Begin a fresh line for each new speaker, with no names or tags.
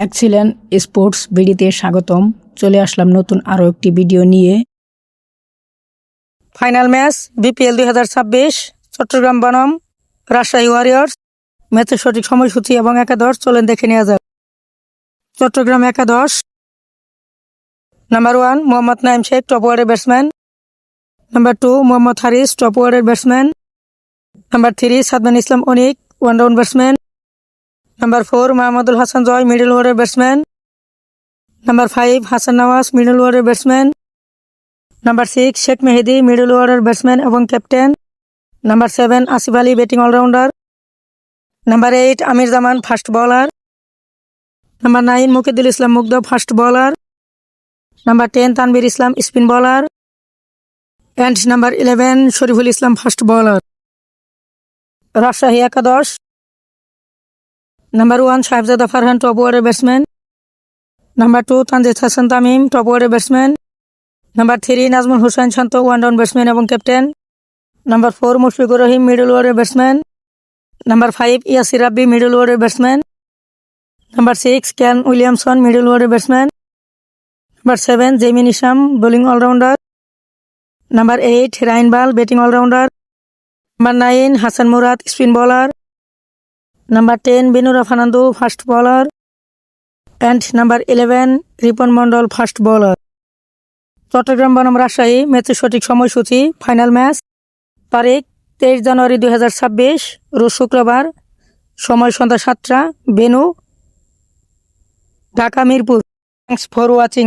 Excellent sports বিডিতে স্বাগতম। চলে আসলাম নতুন আরও একটি ভিডিও নিয়ে। ফাইনাল ম্যাচ বিপিএল 2026 চট্টগ্রাম বনাম রাজশাহী ওয়ারিয়র্স। ম্যাচের সঠিক সময়সূচি এবং একাদশ চলেন দেখে নেওয়া যাক। চট্টগ্রাম একাদশ: number 1 Mohammad Naim Sheikh, top order batsman. Number 2 Mohammad Haris, top order batsman. Number 3 Sadman Islam Anik, one down batsman. Number 4 Mahmudul Hasan Joy, middle order batsman. Number 5 Hasan Nawaz, middle order batsman. Number 6 Sheikh Mehedi, middle order batsman এবং captain. Number 7 Asif Ali, batting allrounder. Number 8 Amir Zaman, fast bowler. Number 9 Mukidul Islam Mugdho, fast bowler. Number 10 Tanvir Islam, spin bowler. And number 11 Shoriful Islam, fast bowler. Rajshahi একাদশ: number 1 Sahibzada Farhan, top order batsman. Number 2 Tanzid Hasan Tamim, top order batsman. Number 3 Najmul Hossain Shanto, one down batsman এবং captain. Number 4 Mushfiqur Rahim, middle order batsman. Number 5 Yasir Rabbi, middle order batsman. Number 6 Kane Williamson, middle order batsman. Number 7 Jimmy Neesham, bowling allrounder. Number 8 Rhine Bal, batting allrounder. Number 9 Hasan Murad, spin bowler. Number 10 Binura Fernando, fast bowler. And number 11 Ripon Mondol, fast bowler. Chattogram বনাম রাজশাহী ম্যাচের সঠিক সময়সূচি: final match তারিখ 23 জানুয়ারি 2026, রোজ শুক্রবার, সময় সন্ধ্যা 7টা, venue Dhaka Mirpur. Thanks for watching.